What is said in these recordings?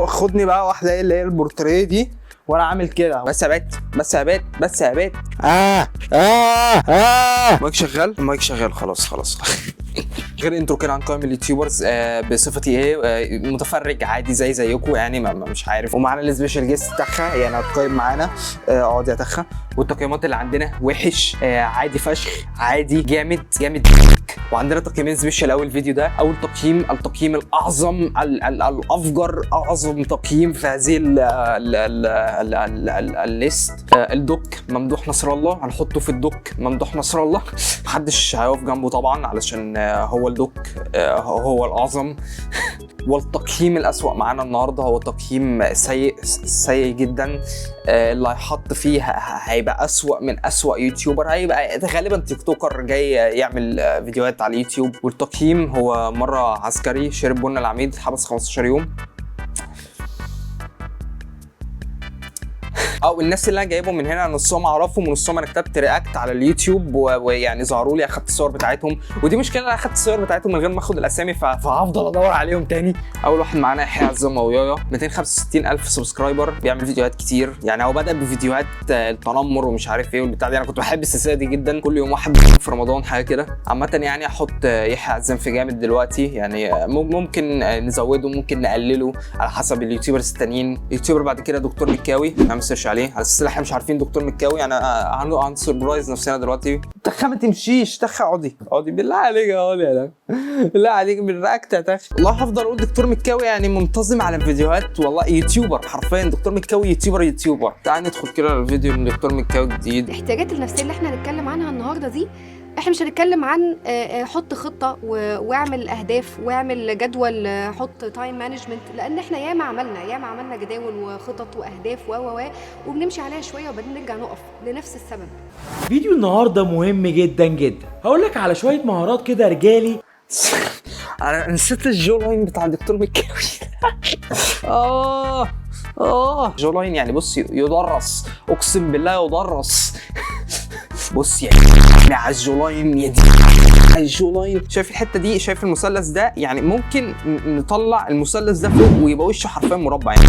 خدني بقى واحده اللي هي البورتريه دي وانا عامل كده. بس يا بات بس يا بات بس يا بات. المايك شغال، المايك شغال. خلاص غير انترو كده عن قائمة اليوتيوبرز بصفتي ايه متفرج عادي زيكم يعني مش عارف. ومعانا السبيشال جيست تخا يعني هتقيم معانا. اقعد يا تخا. والتقييمات اللي عندنا وحش عادي فشخ عادي جامد. وعندنا تقييمين سبيشال. اول فيديو ده اول تقييم، التقييم الاعظم الافجر، اعظم تقييم في هذه الليست. الدوك ممدوح نصر الله، هنحطه في الدوك ممدوح نصر الله. محدش هيقف جنبه طبعا علشان هو الدوك هو الاعظم. والتقييم الأسوأ معانا النهارده هو تقييم سيء جدا. اللي هيحط فيه هيبقى أسوأ من أسوأ يوتيوبر، هيبقى غالبا تيك توكر جاي يعمل فيديوهات على اليوتيوب. والتقييم هو مرة عسكري شرب بن العميد اتحبس 15 يوم. الناس اللي انا جايبهم من هنا نصهم اعرفهم ونصهم انا كتبت رياكت على اليوتيوب ويعني ظهروا لي، اخدت الصور بتاعتهم. ودي مشكله، انا اخدت الصور بتاعتهم من غير ما اخد الاسامي فهفضل ادور عليهم تاني. اول واحد معانا يحيى عزام ويايا 265,000 سبسكرايبر، بيعمل فيديوهات كتير. يعني هو بدا بفيديوهات التنمر ومش عارف ايه والبتاع دي. انا كنت بحب السلسله دي جدا، كل يوم واحد في رمضان حاجه كده. عامه يعني احط يحيى عزام في جامد دلوقتي، يعني ممكن نزوده ممكن نقلله على حسب اليوتيوبرز التانيين. يوتيوبر بعد كده دكتور مكاوي، نعمل سيرش عليه على اساس احنا مش عارفين دكتور مكاوي. انا هن سربرايز نفسنا دلوقتي. تخا ما تمشيش، تخا اقعدي بالله عليك، اقعدي يا بالله عليك بالرياكت يا تخا. والله هفضل اقول دكتور مكاوي يعني منتظم على الفيديوهات. والله يوتيوبر حرفيا دكتور مكاوي يوتيوبر. تعال ندخل كده على الفيديو من دكتور مكاوي جديد. الاحتياجات النفسيه اللي احنا هنتكلم عنها النهارده دي، احنا مش هنتكلم عن حط خطه واعمل اهداف واعمل جدول، حط تايم مانجمنت، لان احنا ياما عملنا جداول وخطط واهداف وبنمشي عليها شويه وبعدين نرجع نقف لنفس السبب. فيديو النهارده مهم جدا هقول لك على شويه مهارات كده رجالي. انا نسيت الجو لاين بتاع الدكتور مكاوي. جو لاين يعني بص يدرس، اقسم بالله يدرس. بص يعني على الجولاين يا دي الجولاين. شايف الحته دي، شايف المثلث ده؟ يعني ممكن نطلع المثلث ده فوق ويبقى وشه حرفيا مربع يعني.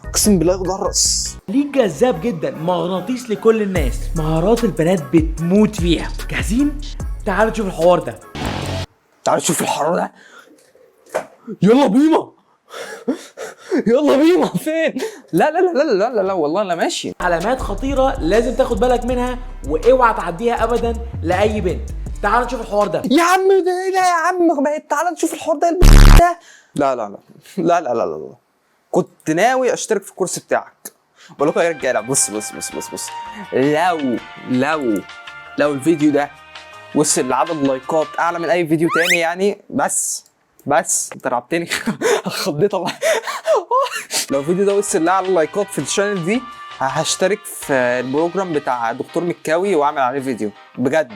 اقسم بالله يدرس. ليه جذاب جدا، مغناطيس لكل الناس، مهارات البنات بتموت فيها. جاهزين؟ تعالوا نشوف الحوار ده. يلا بينا فين؟ لا والله انا ماشي. علامات خطيره لازم تاخد بالك منها واوعى تعديها ابدا لاي بنت. تعالوا نشوف الحوار ده. يا عم ده يا عم تعالى نشوف الحوار ده. لا كنت ناوي اشترك في الكورس بتاعك. بقول لكم يا رجاله بص لو الفيديو ده وصل لعدد لايكات اعلى من اي فيديو تاني يعني بس انت رعبتني. خضيت الله. لو الفيديو ده وصل لاعلى لايكات في الشانل دي هشترك في البروجرام بتاع دكتور مكاوي واعمل عليه فيديو بجد.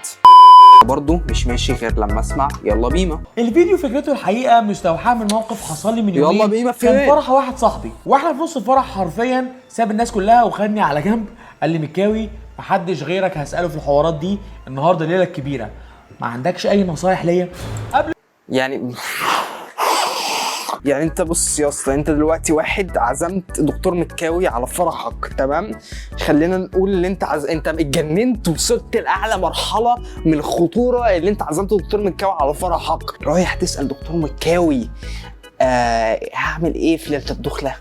برضو مش ماشي غير لما اسمع يلا بينا. الفيديو فكرته الحقيقه مستوحاه من موقف حصل لي من يومين. يلا بينا فين؟ كان فرح واحد صاحبي، واحنا في نص الفرح حرفيا ساب الناس كلها وخدني على جنب قال لي مكاوي محدش غيرك هساله في الحوارات دي، النهارده ليله كبيره، ما عندكش اي نصايح ليا؟ قبل يعني انت بص يا اسطى، انت دلوقتي واحد عزمت دكتور مكاوي على فرحك، تمام؟ خلينا نقول ان انت انت اتجننت وصلت لاعلى مرحله من الخطوره اللي انت عزمت دكتور مكاوي على فرحك، رايح تسال دكتور مكاوي هعمل ايه في ليله الدخله؟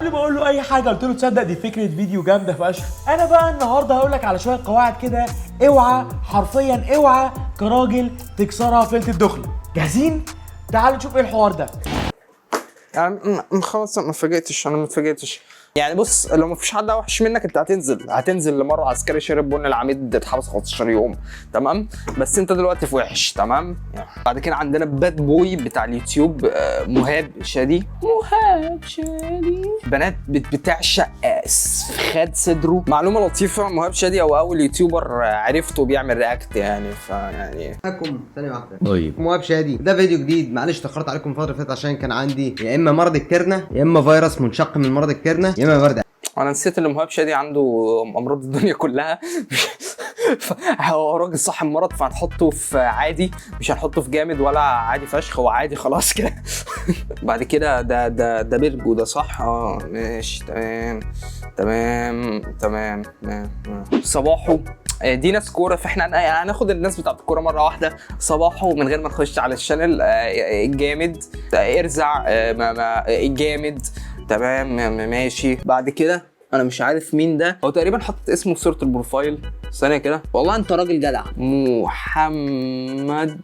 قبل ما اقول له اي حاجه قلت له تصدق دي فكره فيديو جامده فشخ. انا بقى النهارده هقول لك على شويه قواعد كده اوعى حرفيا اوعى كراجل تكسرها في ليله الدخله. جاهزين؟ تعالوا نشوف ايه الحوار ده. يعني خلاص انا ما اتفاجئتش. يعني بص لو مفيش حد اوحش منك انت هتنزل لمره عسكري شرب بن العميد اتحبس 15 يوم، تمام؟ بس انت دلوقتي في وحش، تمام؟ بعد كده عندنا باد بوي بتاع اليوتيوب مهاب شادي. بنات بتعشق خد صدره. معلومه لطيفه، مهاب شادي هو اول يوتيوبر عرفته بيعمل رياكت يعني، فيعني معاكم ثانيه واحده. طيب مهاب شادي ده فيديو جديد، معلش تاخرت عليكم فتره فاتت عشان كان عندي يا اما مرض الكرنه يا اما فيروس منشق من مرض الكرنه يا اما برد. انا نسيت ان مهاب شادي عنده امراض الدنيا كلها. هو راجل صاحب مرض، فهنحطه في عادي، مش هنحطه في جامد ولا عادي فشخ، هو عادي خلاص كده. بعد كده ده بيرجو ده صح؟ ماشي تمام. صباحه دي ناس كوره، فاحنا هناخد الناس بتاعت الكوره مره واحده. صباحه من غير ما نخش على الشانل جامد، ارزع جامد تمام ماشي. بعد كده انا مش عارف مين ده، هو تقريبا حاطط اسمه في صوره البروفايل. ثانيه كده، والله انت راجل جدع. محمد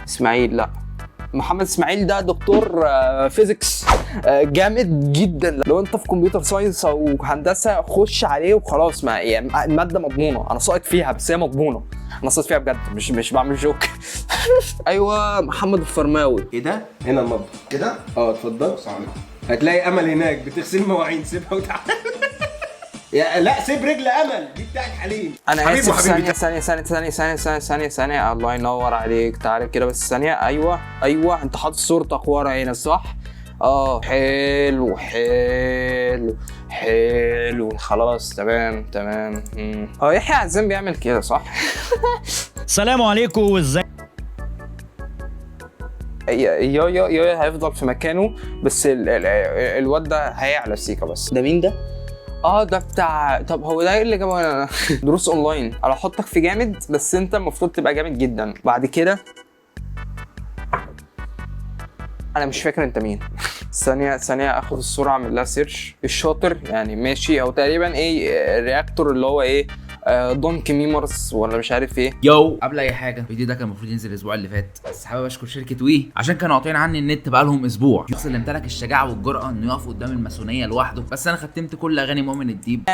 اسماعيل، لا محمد اسماعيل ده دكتور فيزيكس جامد جدا. لو انت في كمبيوتر ساينس او هندسه خش عليه وخلاص، ما يعني الماده مضمونه، انا ساقط فيها بس هي مضمونه، انا ساقط فيها بجد، مش بعمل جوك. ايوه محمد الفرماوي. ايه ده؟ هنا المطبخ كده؟ اتفضل. هتلاقي امل هناك بتغسل مواعين، سيبها وتعالى. يا لا سيب رجل امل دي بتاعت حليم. انا اسف، ثانيه الله ينور عليك. تعالى كده بس ثانيه. ايوه انت حاطط صورتك ورا هنا صح؟ حلو خلاص تمام. هو يحيى عزام بيعمل كده صح؟ السلام عليكم وازاي. يا هيفضل في مكانه، بس الواد ده هيعلى سيكا. بس ده مين ده؟ ده بتاع، طب هو ده اللي جابه انا؟ دروس اونلاين. انا احطك في جامد، بس انت المفروض تبقى جامد جدا. بعد كده انا مش فاكر انت مين. ثانيه اخد الصوره اعمل لها سيرش. الشاطر يعني ماشي، او تقريبا رياكتور اللي هو دونك ميمرز ولا مش عارف ايه. قبل اي حاجه الفيديو ده كان المفروض ينزل الاسبوع اللي فات، بس حابب اشكر شركه وي عشان كانوا قاطعين عني النت بقالهم اسبوع. الشخص اللي امتلك الشجاعه والجرأه انه يقف قدام الماسونيه لوحده، بس انا ختمت كل اغاني مؤمن الديب.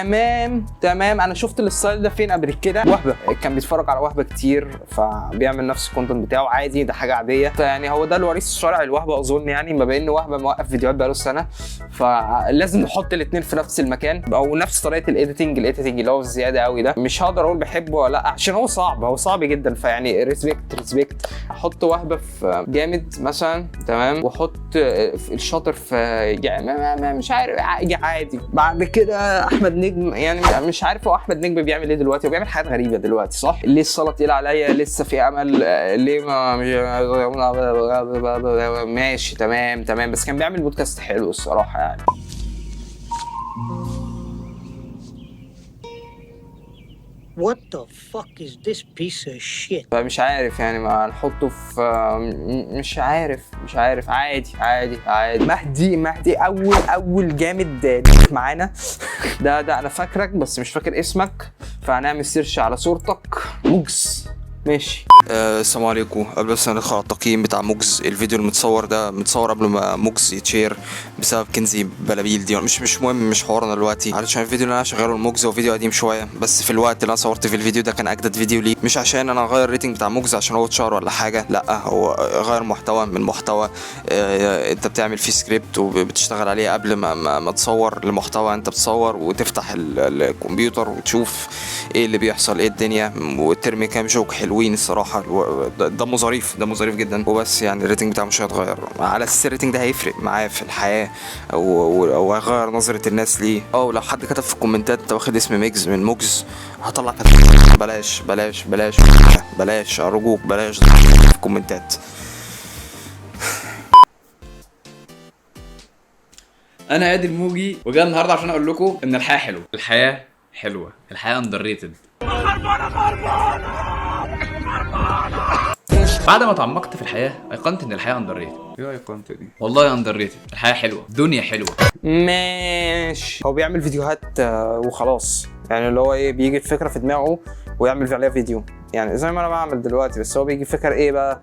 تمام. انا شفت الستايل ده فين قبل كده؟ وهبه كان بيتفرج على وهبه كتير، فبيعمل نفس الكونتنت بتاعه عادي، ده حاجه عاديه. يعني هو ده الوريث الشرعي لوهبه اظن، يعني ما بين وهبه موقف فيديوهات بقاله سنه، فلازم نحط الاثنين في نفس المكان او نفس طريقه الايديتنج اللي هو الزياده قوي ده. مش هقدر اقول بحبه ولا لا عشان هو صعب جدا، فيعني ريسبكت. احط وهبه في جامد مثلا تمام، واحط الشاطر في يعني مش عارف عادي. بعد كده احمد نجم، يعني مش عارف هو احمد نجم بيعمل ايه دلوقتي، هو بيعمل حاجات غريبه دلوقتي صح؟ ليه الصلاه تقيله عليا، لسه في امل، ليه ما ماشي تمام. بس كان بيعمل بودكاست حلو الصراحه يعني. What the fuck is this piece of shit? فمش عارف يعني، ما نحطه في مش عارف عادي. مهدي اول جامد معانا. ده انا فاكرك بس مش فاكر اسمك، فهنعمل سيرش على صورتك. موجز ماشي. السلام عليكم. قبل بس ما ندخل على التقييم بتاع موجز، الفيديو المتصور ده متصور قبل ما موجز يتشير بسبب كنزي بلابيل دي، مش مهم، مش حوارنا دلوقتي. علشان الفيديو اللي انا شغاله الموجز هو فيديو قديم شويه، بس في الوقت اللي انا صورت في الفيديو ده كان اجدد فيديو ليه. مش عشان انا اغير الريتنج بتاع موجز عشان هو اتشهر ولا حاجه، لا، هو غير محتوى من محتوى انت بتعمل فيه سكريبت وبتشتغل عليه قبل ما تصور المحتوى. انت بتصور وتفتح الكمبيوتر وتشوف ايه اللي بيحصل، ايه الدنيا، وترمي كام جوك حلوين الصراحه. دمه ظريف جدا وبس. يعني الريتنج بتاعه مش هيتغير، على اساس الريتنج ده هيفرق معاه في الحياه او هيغير نظره الناس ليه. لو حد كتب في الكومنتات انت واخد اسم ميجز من موجز، هطلع بلاش ارجوك بلاش في الكومنتات. انا هادي الموجي، وجاي النهارده عشان اقول لكم ان الحياه حلوه. الحياه اندرريتد. بعد ما تعمقت في الحياه ايقنت ان الحياه اندرريتد. ايه ايقنت دي؟ والله اندرريتد. الحياه حلوه، الدنيا حلوه. ماشي. هو بيعمل فيديوهات وخلاص، يعني اللي هو بيجي الفكره في دماغه ويعمل عليها فيديو، يعني زي ما انا بعمل دلوقتي. بس هو بيجي فكره ايه بقى؟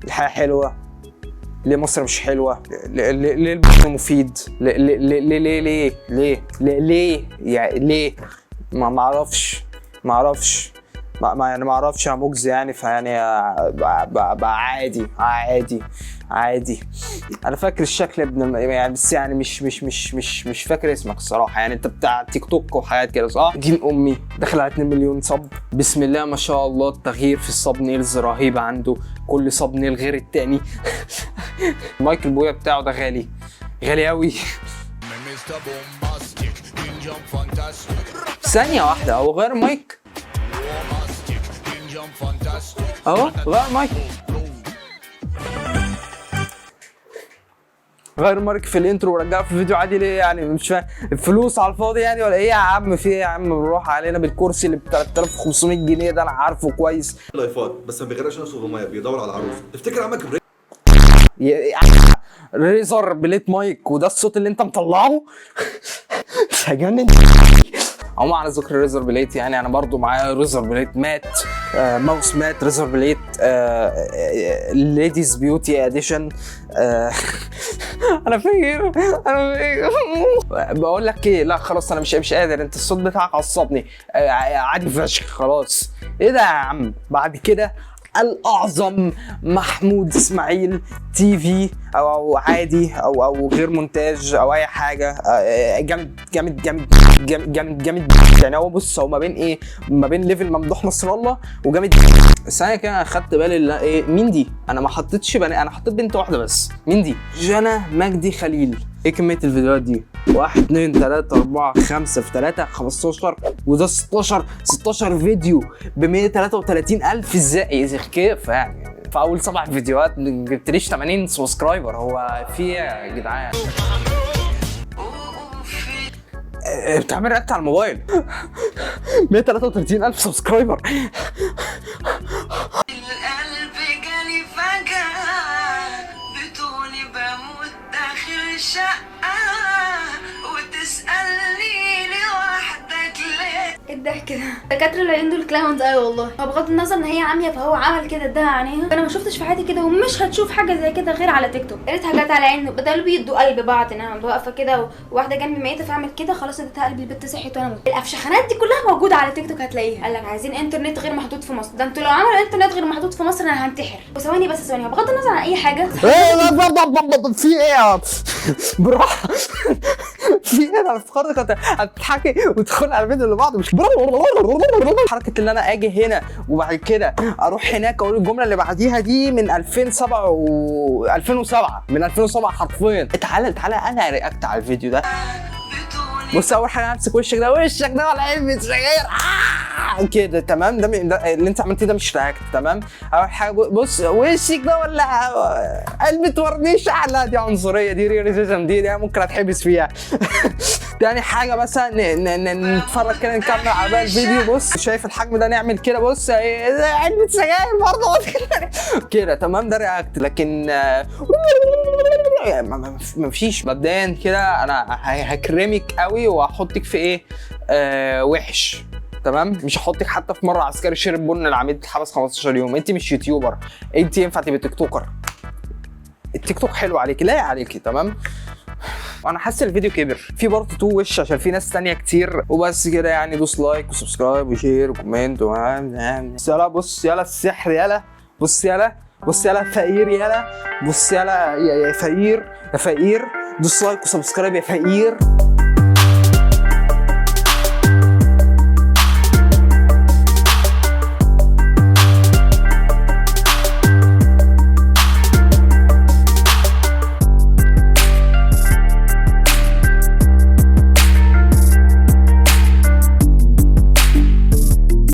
الحياه حلوه، ليه مصر مش حلوه؟ ليه البحر مفيد؟ ليه يعني ليه؟ ما اعرفش يعني ما اعرفش يا موجز يعني. فيعني بقى عادي. انا فاكر الشكل ابن يعني، بس يعني مش فاكر اسمك الصراحه. يعني انت بتاع تيك توك وحاجات كده صح؟ دين امي داخل على 2 مليون صب، بسم الله ما شاء الله. التغيير في الصب نيلز رهيب عنده، كل صب نيل غير التاني. المايك البويا بتاعه ده غالي قوي. ثانيه واحده، هو غير مايك اهو غير مايك، غير مارك في الانترو ورجعه في الفيديو عادي ليه يعني؟ مش فاهم، الفلوس على الفاضي يعني ولا ايه يا عم؟ في ايه يا عم؟ بنروح علينا بالكرسي اللي ب 3500 جنيه ده، انا عارفه كويس. لايفات بس ما بيغرقش نفسه في الميه، بيدور على العروس. تفتكر عمك ريزر بليت مايك وده الصوت اللي انت مطلعه؟ هجنن. عموما على ذكر ريزر بليت، يعني انا برضو معايا ريزر بليت مات، ماوس مات ريزر بليت ليديز بيوتي اديشن. انا فاكر بقول لك ايه، لا خلاص انا مش قادر، انت الصوت بتاعك عصبني عادي فشخ. خلاص ايه ده يا عم؟ بعد كده الاعظم محمود اسماعيل تي في او عادي او غير مونتاج او اي حاجه، جامد جامد جامد جامد جامد جامد يعني. هو بص، هو ما بين ايه، ما بين ليفل ممدوح نصر الله وجامد. ثانيه كده انا خدت بالي ايه مين دي؟ انا ما حطيتش انا حطيت بنت واحده بس. مين دي؟ جنى مجدي خليل. ايه كميه الفيديوهات دي؟ 1 2 3 4 5 في 3 15 وده 16 فيديو ب 133,000 ازاي كيف يعني؟ في اول 7 فيديوهات جبتليش 80 سبسكرايبر، هو في ايه يا جدعان؟ بتعمل رياكت على الموبايل 133,000 سبسكرايبر. القلب جالي فجأة بتوني بموت داخل شقة وتسألني لوحدك ليه؟ ايه الضحك ده؟ دكاتره العيون دول كلاونز. ايوه والله، هو بغض النظر ان هي عاميه فهو عمل كده اداها عينيها. انا ما شفتش في حياتي كده ومش هتشوف حاجه زي كده غير على تيك توك. قريتها جت على عين، بدلوا بيدوا قلب بعض. انا واقفه كده وواحده جنبي ميته فاعمل كده، خلاص اديتها قلبي، البت صحيت وانا موت. الافشخانات دي كلها موجوده على تيك توك هتلاقيها. قال لك عايزين انترنت غير محدود في مصر. ده انتوا لو عملوا انترنت غير محدود في مصر انا هنتحر. وثواني بس ثواني، بغض النظر عن اي حاجه في ايه بالراحه؟ في ايه؟ انا افتكرت كنت هتضحكي وتدخل على الفيديو اللي بعده. مش حركه اللي انا اجي هنا وبعد كده اروح هناك اقول الجمله اللي بعديها دي من 2007 من 2007 حرفيا. تعالى انا رياكت على الفيديو ده. بص اول حاجه همسك وشك ده ولا علبه سجاير كده تمام. ده اللي انت عملتيه ده مش رياكت تمام. اول حاجه بص وشك ده ولا علبه ورنيش، لا دي عنصريه، دي رياليزيشن، دي ممكن اتحبس فيها. تاني حاجه مثلا نتفرج كده نكمل على باقي الفيديو. بص شايف الحجم ده، نعمل كده بص علبه سجاير برضه كده تمام. ده رياكت. لكن مفيش. مبدئيا كده انا هكرمك قوي وهحطك في ايه وحش تمام. مش هحطك حتى في مره عسكري شرب بن العميد اتحبس 15 يوم. انت مش يوتيوبر، انت ينفع تبقى تيك توكر. التيك توك حلو عليكي، لايق عليكي تمام. وانا حاسس الفيديو كبر في بارت 2 وش عشان في ناس تانية كتير. وبس كده يعني، دوس لايك وسبسكرايب وشير وكومنت يلا بص يلا السحر يلا بص يلا فقير يلا بص يلا يا فقير دوس لايك وسبسكرايب يا فقير.